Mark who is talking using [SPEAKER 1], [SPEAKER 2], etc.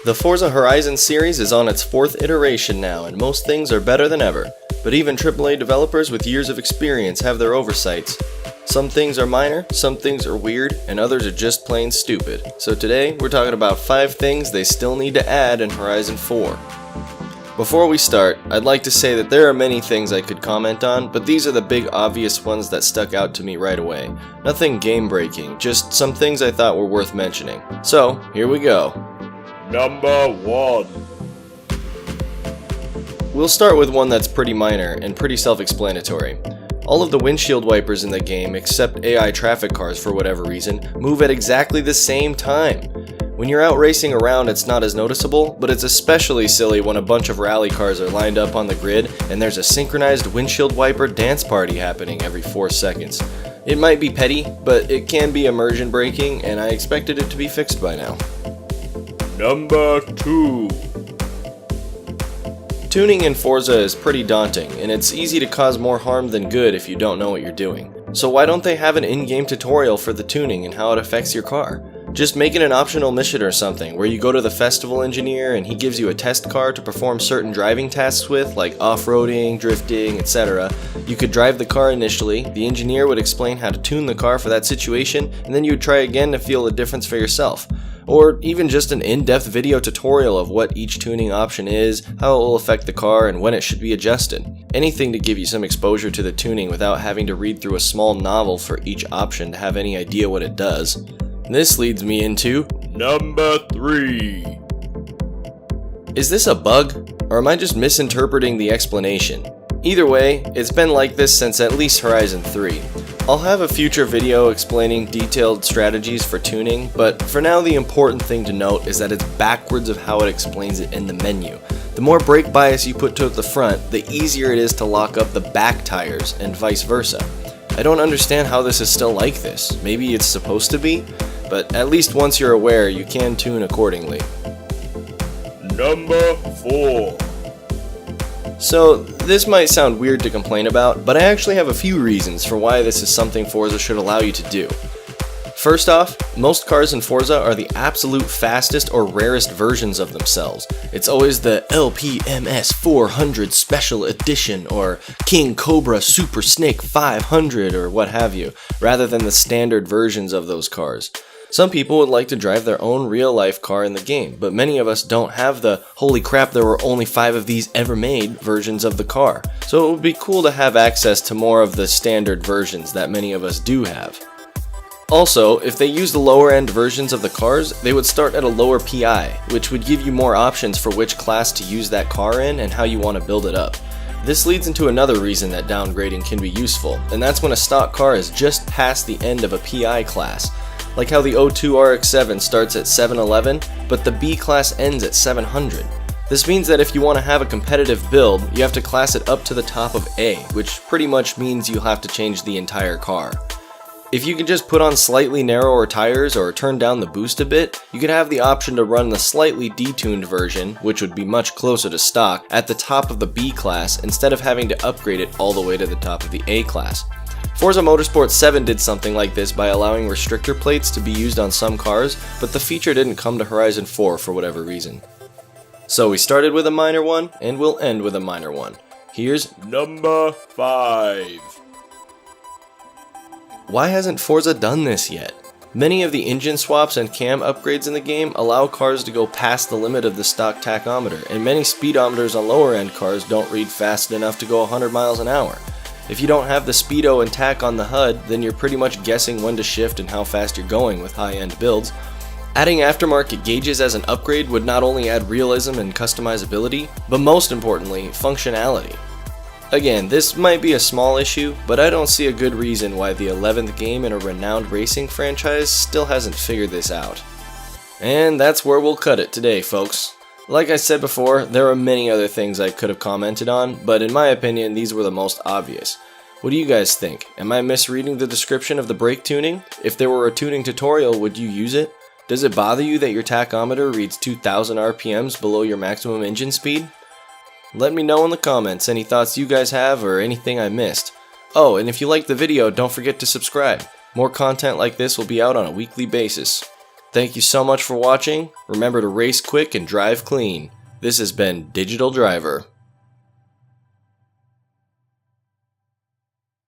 [SPEAKER 1] The Forza Horizon series is on its 4th iteration now, and most things are better than ever. But even AAA developers with years of experience have their oversights. Some things are minor, some things are weird, and others are just plain stupid. So today, we're talking about 5 things they still need to add in Horizon 4. Before we start, I'd like to say that there are many things I could comment on, but these are the big obvious ones that stuck out to me right away. Nothing game-breaking, just some things I thought were worth mentioning. So, here we go.
[SPEAKER 2] Number 1.
[SPEAKER 1] We'll start with one that's pretty minor and pretty self-explanatory. All of the windshield wipers in the game, except AI traffic cars for whatever reason, move at exactly the same time. When you're out racing around, it's not as noticeable, but it's especially silly when a bunch of rally cars are lined up on the grid and there's a synchronized windshield wiper dance party happening every 4 seconds. It might be petty, but it can be immersion breaking, and I expected it to be fixed by now.
[SPEAKER 2] Number 2.
[SPEAKER 1] Tuning in Forza is pretty daunting, and it's easy to cause more harm than good if you don't know what you're doing. So why don't they have an in-game tutorial for the tuning and how it affects your car? Just make it an optional mission or something, where you go to the festival engineer and he gives you a test car to perform certain driving tasks with, like off-roading, drifting, etc. You could drive the car initially, the engineer would explain how to tune the car for that situation, and then you would try again to feel the difference for yourself. Or even just an in-depth video tutorial of what each tuning option is, how it will affect the car, and when it should be adjusted. Anything to give you some exposure to the tuning without having to read through a small novel for each option to have any idea what it does. This leads me into
[SPEAKER 2] Number 3.
[SPEAKER 1] Is this a bug, or am I just misinterpreting the explanation? Either way, it's been like this since at least Horizon 3. I'll have a future video explaining detailed strategies for tuning, but for now the important thing to note is that it's backwards of how it explains it in the menu. The more brake bias you put to the front, the easier it is to lock up the back tires, and vice versa. I don't understand how this is still like this. Maybe it's supposed to be, but at least once you're aware, you can tune accordingly.
[SPEAKER 2] Number 4.
[SPEAKER 1] So, this might sound weird to complain about, but I actually have a few reasons for why this is something Forza should allow you to do. First off, most cars in Forza are the absolute fastest or rarest versions of themselves. It's always the LPMS 400 Special Edition or King Cobra Super Snake 500 or what have you, rather than the standard versions of those cars. Some people would like to drive their own real-life car in the game, but many of us don't have the "holy crap, there were only 5 of these ever made" versions of the car. So it would be cool to have access to more of the standard versions that many of us do have. Also, if they use the lower-end versions of the cars, they would start at a lower PI, which would give you more options for which class to use that car in and how you want to build it up. This leads into another reason that downgrading can be useful, and that's when a stock car is just past the end of a PI class. Like how the O2 RX-7 starts at 711, but the B class ends at 700. This means that if you want to have a competitive build, you have to class it up to the top of A, which pretty much means you'll have to change the entire car. If you can just put on slightly narrower tires or turn down the boost a bit, you could have the option to run the slightly detuned version, which would be much closer to stock, at the top of the B class instead of having to upgrade it all the way to the top of the A class. Forza Motorsport 7 did something like this by allowing restrictor plates to be used on some cars, but the feature didn't come to Horizon 4 for whatever reason. So we started with a minor one, and we'll end with a minor one. Here's
[SPEAKER 2] Number 5.
[SPEAKER 1] Why hasn't Forza done this yet? Many of the engine swaps and cam upgrades in the game allow cars to go past the limit of the stock tachometer, and many speedometers on lower end cars don't read fast enough to go 100 miles an hour. If you don't have the speedo and tach on the HUD, then you're pretty much guessing when to shift and how fast you're going with high-end builds. Adding aftermarket gauges as an upgrade would not only add realism and customizability, but most importantly, functionality. Again, this might be a small issue, but I don't see a good reason why the 11th game in a renowned racing franchise still hasn't figured this out. And that's where we'll cut it today, folks. Like I said before, there are many other things I could have commented on, but in my opinion, these were the most obvious. What do you guys think? Am I misreading the description of the brake tuning? If there were a tuning tutorial, would you use it? Does it bother you that your tachometer reads 2000 RPMs below your maximum engine speed? Let me know in the comments any thoughts you guys have or anything I missed. Oh, and if you liked the video, don't forget to subscribe. More content like this will be out on a weekly basis. Thank you so much for watching. Remember to race quick and drive clean. This has been Digital Driver.